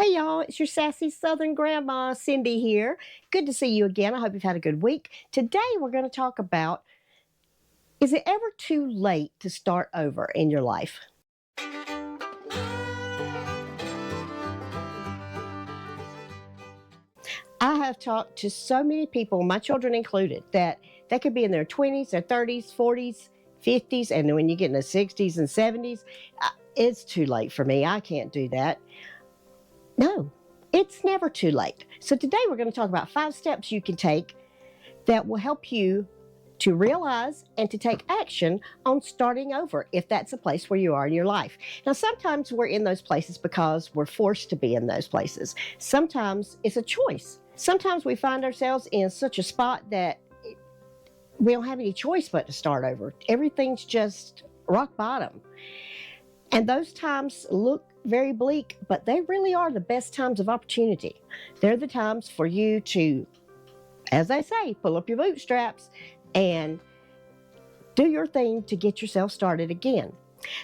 Hey y'all, it's your Sassy Southern Grandma, Cindy here. Good to see you again. I hope you've had a good week. Today we're going to talk about, is it ever too late to start over in your life? I have talked to so many people, my children included, that they could be in their 20s, their 30s, 40s, 50s, and when you get in the 60s and 70s, it's too late for me. I can't do that. No, it's never too late. So today we're going to talk about 5 steps you can take that will help you to realize and to take action on starting over if that's a place where you are in your life. Now, sometimes we're in those places because we're forced to be in those places. Sometimes it's a choice. Sometimes we find ourselves in such a spot that we don't have any choice but to start over. Everything's just rock bottom. And those times look very bleak, but they really are the best times of opportunity. They're the times for you to, as they say, pull up your bootstraps and do your thing to get yourself started again.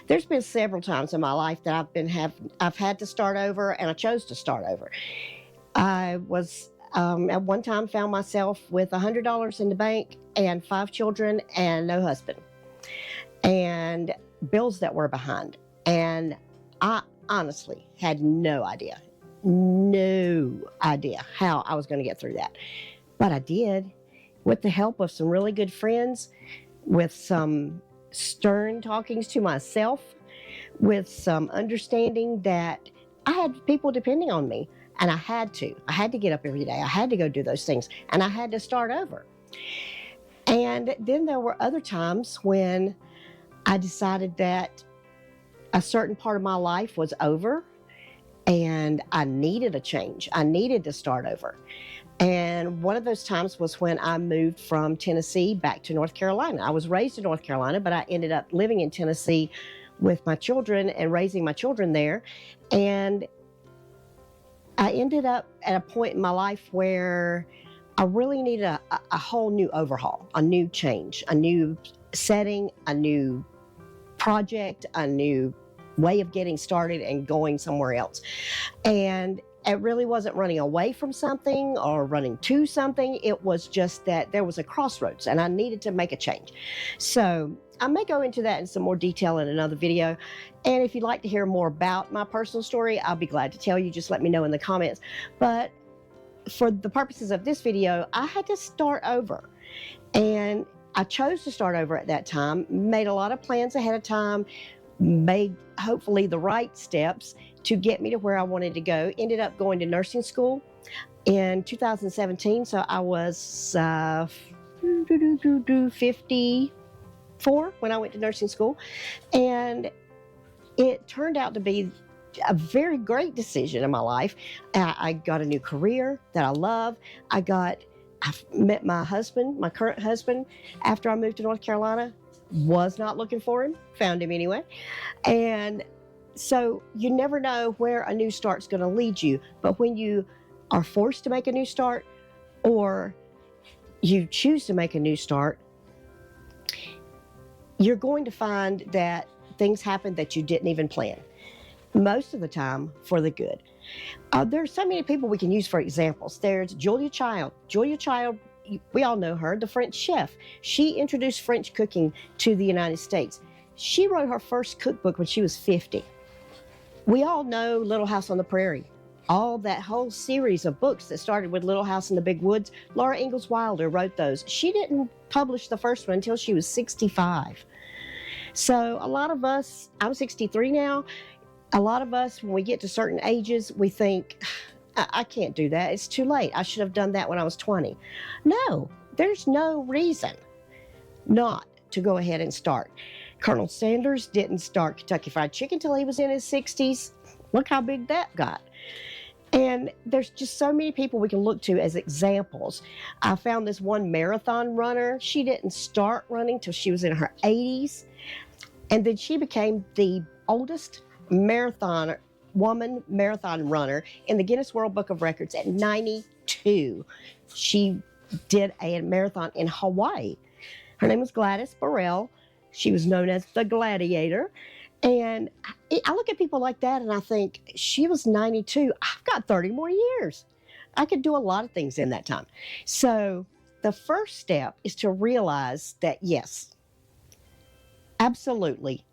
There's been several times in my life that I've had to start over, and I chose to start over. I was at one time found myself with $100 in the bank and 5 children and no husband, and bills that were behind. And I honestly had no idea how I was going to get through that. But I did, with the help of some really good friends, with some stern talkings to myself, with some understanding that I had people depending on me, and I had to get up every day. I had to go do those things, and I had to start over. And then there were other times when I decided that a certain part of my life was over and I needed a change. I needed to start over. And one of those times was when I moved from Tennessee back to North Carolina. I was raised in North Carolina, but I ended up living in Tennessee with my children and raising my children there. And I ended up at a point in my life where I really needed a whole new overhaul, a new change, a new setting, a new project, a new way of getting started and going somewhere else. And it really wasn't running away from something or running to something. It was just that there was a crossroads and I needed to make a change. So I may go into that in some more detail in another video. And if you'd like to hear more about my personal story, I'll be glad to tell you. Just let me know in the comments. But for the purposes of this video, I had to start over. And I chose to start over at that time, made a lot of plans ahead of time, made hopefully the right steps to get me to where I wanted to go. Ended up going to nursing school in 2017. So I was 54 when I went to nursing school. And it turned out to be a very great decision in my life. I got a new career that I love. I met my husband, my current husband, after I moved to North Carolina. Was not looking for him, found him anyway. And so you never know where a new start's going to lead you. But when you are forced to make a new start or you choose to make a new start, you're going to find that things happen that you didn't even plan. Most of the time for the good. There's so many people we can use for examples. There's Julia Child. Julia Child, we all know her, the French chef. She introduced French cooking to the United States. She wrote her first cookbook when she was 50. We all know Little House on the Prairie. All that whole series of books that started with Little House in the Big Woods, Laura Ingalls Wilder wrote those. She didn't publish the first one until she was 65. So a lot of us, I'm 63 now, a lot of us, when we get to certain ages, we think, I can't do that. It's too late. I should have done that when I was 20. No, there's no reason not to go ahead and start. Colonel Sanders didn't start Kentucky Fried Chicken till he was in his 60s. Look how big that got. And there's just so many people we can look to as examples. I found this one marathon runner. She didn't start running till she was in her 80s. And then she became the oldest marathon runner in the Guinness World Book of Records at 92. She did a marathon in Hawaii. Her name was Gladys Burrell. She was known as the Gladiator. And I look at people like that and I think, she was 92. I've got 30 more years. I could do a lot of things in that time. So the first step is to realize that, yes, absolutely,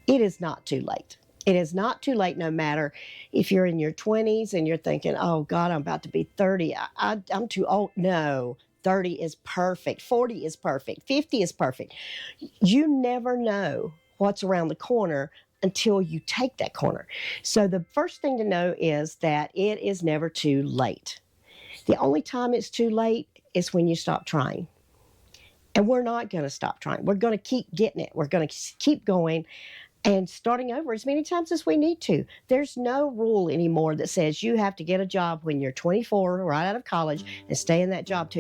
it is not too late. It is not too late, no matter if you're in your 20s and you're thinking, oh God, I'm about to be 30. I'm too old. No, 30 is perfect. 40 is perfect. 50 is perfect. You never know what's around the corner until you take that corner. So the first thing to know is that it is never too late. The only time it's too late is when you stop trying. And we're not going to stop trying. We're going to keep getting it. We're going to keep going and starting over as many times as we need to. There's no rule anymore that says you have to get a job when you're 24, right out of college, and stay in that job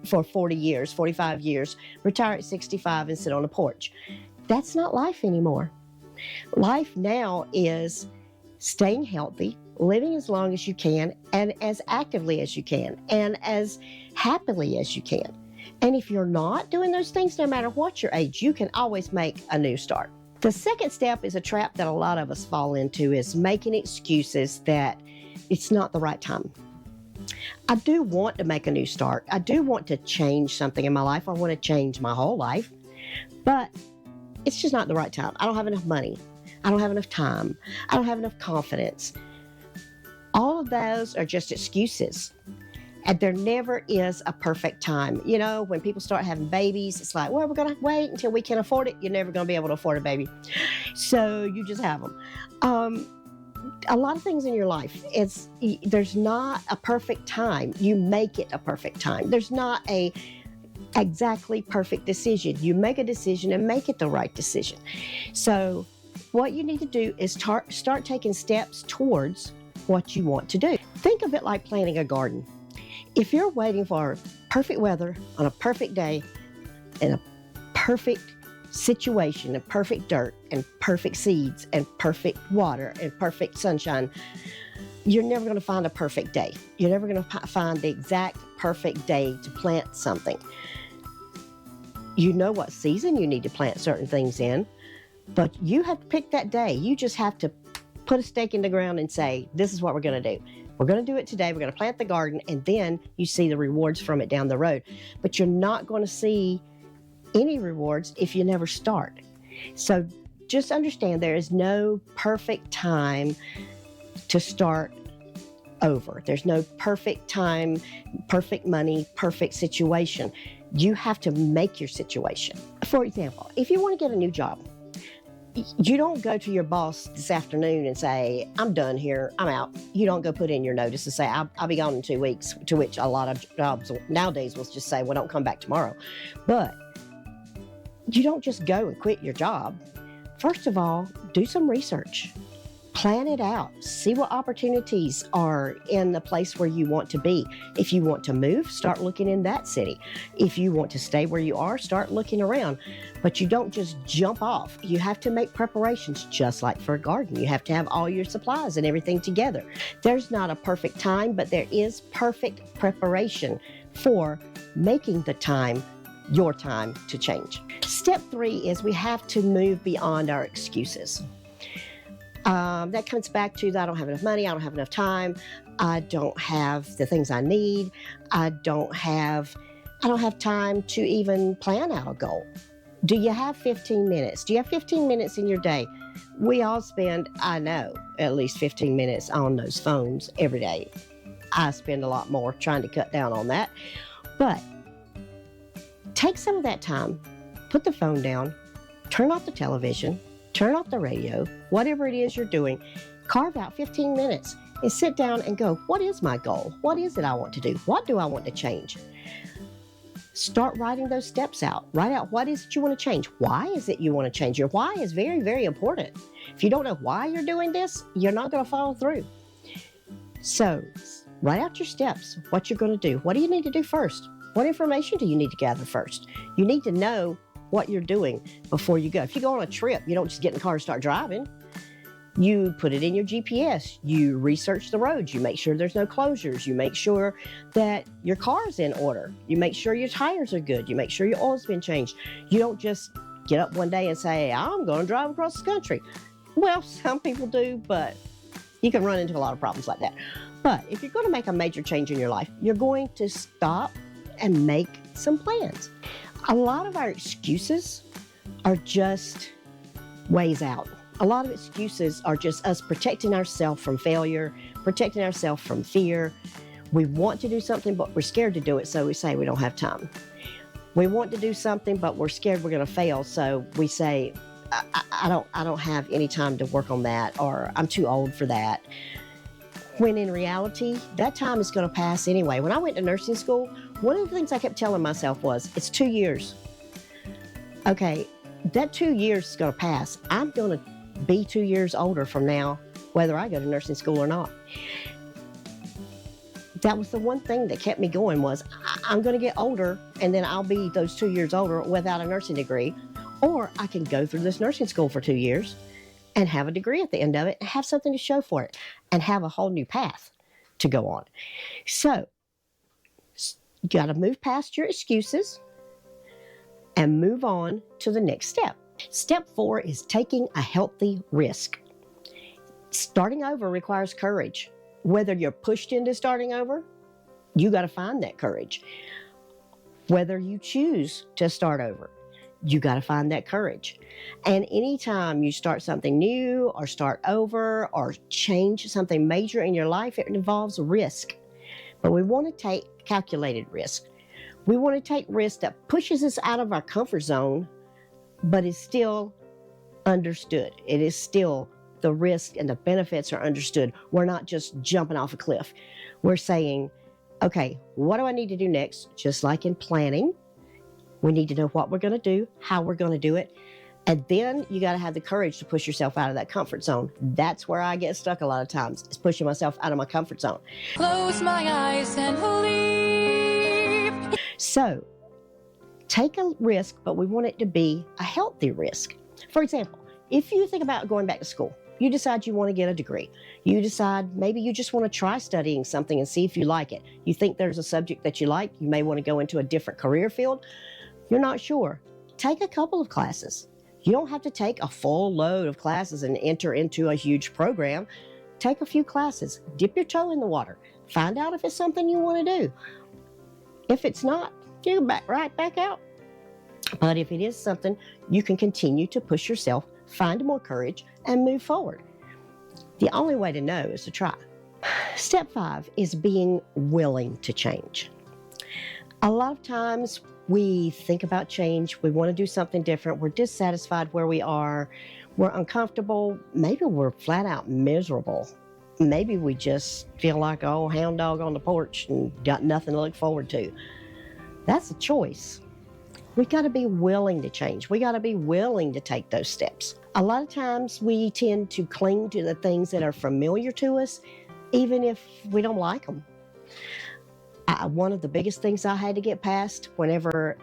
for 40 years, 45 years, retire at 65 and sit on a porch. That's not life anymore. Life now is staying healthy, living as long as you can, and as actively as you can, and as happily as you can. And if you're not doing those things, no matter what your age, you can always make a new start. The second step is a trap that a lot of us fall into, is making excuses that it's not the right time. I do want to make a new start. I do want to change something in my life. I want to change my whole life, but it's just not the right time. I don't have enough money. I don't have enough time. I don't have enough confidence. All of those are just excuses. And there never is a perfect time. You know, when people start having babies, it's like, well, we're going to wait until we can afford it. You're never going to be able to afford a baby. So you just have them. A lot of things in your life, there's not a perfect time. You make it a perfect time. There's not a exactly perfect decision. You make a decision and make it the right decision. So what you need to do is start taking steps towards what you want to do. Think of it like planting a garden. If you're waiting for perfect weather on a perfect day and a perfect situation and perfect dirt and perfect seeds and perfect water and perfect sunshine, you're never going to find a perfect day. You're never going to find the exact perfect day to plant something. You know what season you need to plant certain things in, but you have to pick that day. You just have to put a stake in the ground and say, this is what we're going to do. We're going to do it today. We're going to plant the garden, and then you see the rewards from it down the road. But you're not going to see any rewards if you never start. So just understand there is no perfect time to start over. There's no perfect time, perfect money, perfect situation. You have to make your situation. For example, if you want to get a new job, you don't go to your boss this afternoon and say, I'm done here, I'm out. You don't go put in your notice and say, I'll be gone in 2 weeks, to which a lot of jobs nowadays will just say, well, don't come back tomorrow. But you don't just go and quit your job. First of all, do some research. Plan it out. See what opportunities are in the place where you want to be. If you want to move, start looking in that city. If you want to stay where you are, start looking around. But you don't just jump off. You have to make preparations, just like for a garden. You have to have all your supplies and everything together. There's not a perfect time, but there is perfect preparation for making the time your time to change. Step 3 is we have to move beyond our excuses. That comes back to, I don't have enough money, I don't have enough time, I don't have the things I need, I don't have time to even plan out a goal. Do you have 15 minutes? Do you have 15 minutes in your day? We all spend, I know, at least 15 minutes on those phones every day. I spend a lot more trying to cut down on that. But take some of that time, put the phone down, turn off the television, turn off the radio, whatever it is you're doing, carve out 15 minutes and sit down and go, what is my goal? What is it I want to do? What do I want to change? Start writing those steps out. Write out what is it you want to change. Why is it you want to change? Your why is very, very important. If you don't know why you're doing this, you're not going to follow through. So write out your steps, what you're going to do. What do you need to do first? What information do you need to gather first? You need to know what you're doing before you go. If you go on a trip, you don't just get in the car and start driving. You put it in your GPS. You research the roads. You make sure there's no closures. You make sure that your car's in order. You make sure your tires are good. You make sure your oil's been changed. You don't just get up one day and say, I'm going to drive across the country. Well, some people do, but you can run into a lot of problems like that. But if you're going to make a major change in your life, you're going to stop and make some plans. A lot of our excuses are just ways out. A lot of excuses are just us protecting ourselves from failure, protecting ourselves from fear. We want to do something, but we're scared to do it, so we say we don't have time. We want to do something, but we're scared we're going to fail, so we say, I don't have any time to work on that, or I'm too old for that. When in reality, that time is going to pass anyway. When I went to nursing school, one of the things I kept telling myself was, it's 2 years. Okay, that 2 years is going to pass. I'm going to be 2 years older from now, whether I go to nursing school or not. That was the one thing that kept me going was, I'm going to get older, and then I'll be those 2 years older without a nursing degree. Or I can go through this nursing school for 2 years and have a degree at the end of it and have something to show for it and have a whole new path to go on. So you got to move past your excuses and move on to the next step. Step 4 is taking a healthy risk. Starting over requires courage. Whether you're pushed into starting over, you got to find that courage. Whether you choose to start over, you got to find that courage. And anytime you start something new or start over or change something major in your life, it involves risk. But we want to take calculated risk. We want to take risk that pushes us out of our comfort zone, but is still understood. It is still the risk and the benefits are understood. We're not just jumping off a cliff. We're saying, okay, what do I need to do next? Just like in planning, we need to know what we're going to do, how we're going to do it. And then you got to have the courage to push yourself out of that comfort zone. That's where I get stuck a lot of times, is pushing myself out of my comfort zone. Close my eyes and believe. So take a risk, but we want it to be a healthy risk. For example, if you think about going back to school, you decide you want to get a degree. You decide maybe you just want to try studying something and see if you like it. You think there's a subject that you like. You may want to go into a different career field. You're not sure. Take a couple of classes. You don't have to take a full load of classes and enter into a huge program. Take a few classes. Dip your toe in the water. Find out if it's something you want to do. If it's not, you go right back out. But if it is something, you can continue to push yourself, find more courage, and move forward. The only way to know is to try. Step 5 is being willing to change. A lot of times we think about change, we want to do something different, we're dissatisfied where we are, we're uncomfortable, maybe we're flat out miserable. Maybe we just feel like an old hound dog on the porch and got nothing to look forward to. That's a choice. We got to be willing to change. We got to be willing to take those steps. A lot of times we tend to cling to the things that are familiar to us, even if we don't like them. One of the biggest things I had to get past whenever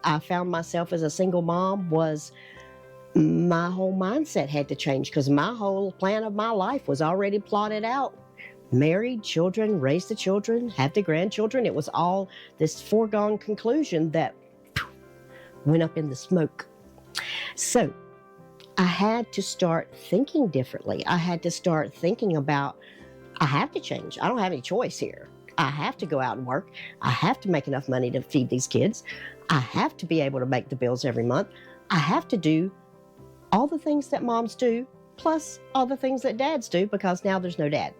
I found myself as a single mom was my whole mindset had to change, because my whole plan of my life was already plotted out. Married, children, raise the children, have the grandchildren. It was all this foregone conclusion that went up in the smoke. So I had to start thinking differently. I had to start thinking about, I have to change. I don't have any choice here. I have to go out and work. I have to make enough money to feed these kids. I have to be able to make the bills every month. I have to do all the things that moms do, plus all the things that dads do, because now there's no dad.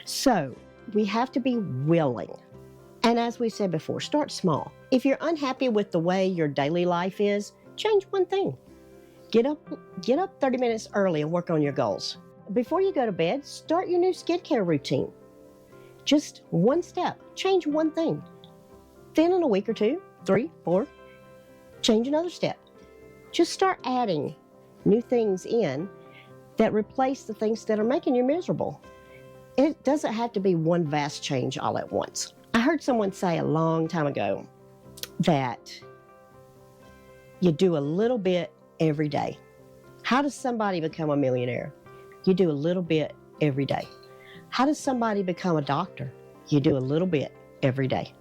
So we have to be willing. And as we said before, start small. If you're unhappy with the way your daily life is, change one thing. Get up 30 minutes early and work on your goals. Before you go to bed, start your new skincare routine. Just one step, change one thing. Then in a week or 2, 3, 4, change another step. Just start adding new things in that replace the things that are making you miserable. It doesn't have to be one vast change all at once. I heard someone say a long time ago that you do a little bit every day. How does somebody become a millionaire? You do a little bit every day. How does somebody become a doctor? You do a little bit every day.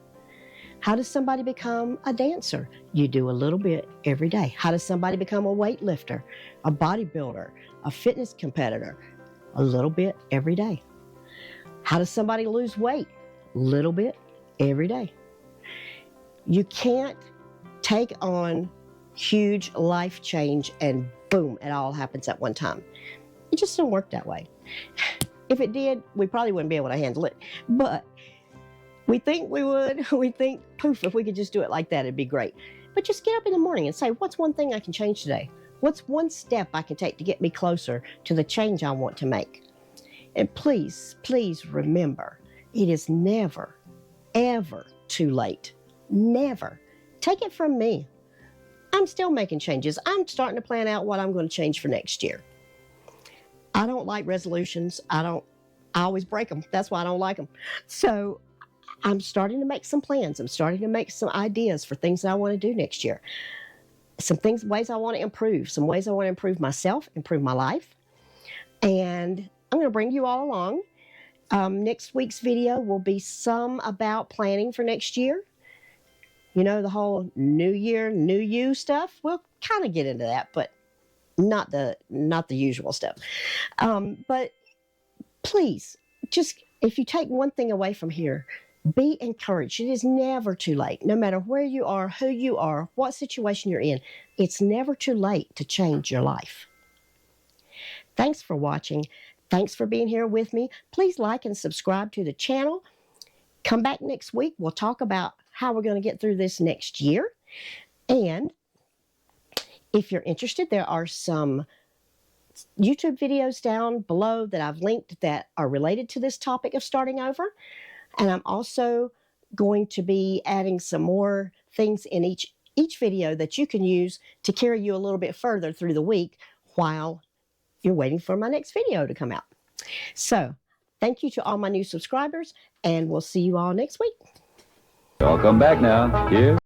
How does somebody become a dancer? You do a little bit every day. How does somebody become a weightlifter, a bodybuilder, a fitness competitor? A little bit every day. How does somebody lose weight? A little bit every day. You can't take on huge life change and boom, it all happens at one time. It just don't work that way. If it did, we probably wouldn't be able to handle it. But we think we would. We think, poof, if we could just do it like that, it'd be great. But just get up in the morning and say, what's one thing I can change today? What's one step I can take to get me closer to the change I want to make? And please, please remember, it is never, ever too late. Never. Take it from me. I'm still making changes. I'm starting to plan out what I'm going to change for next year. I don't like resolutions. I always break them. That's why I don't like them. So I'm starting to make some plans. I'm starting to make some ideas for things that I want to do next year. Some things, ways I want to improve, some ways I want to improve myself, improve my life. And I'm going to bring you all along. Next week's video will be some about planning for next year. You know, the whole new year, new you stuff. We'll kind of get into that, but not the usual stuff. But please, just if you take one thing away from here, be encouraged. It is never too late. No matter where you are, who you are, what situation you're in, it's never too late to change your life. Thanks for watching. Thanks for being here with me. Please like and subscribe to the channel. Come back next week. We'll talk about how we're going to get through this next year. And if you're interested, there are some YouTube videos down below that I've linked that are related to this topic of starting over. And I'm also going to be adding some more things in each video that you can use to carry you a little bit further through the week while you're waiting for my next video to come out. So thank you to all my new subscribers, and we'll see you all next week. I'll come back now. Here.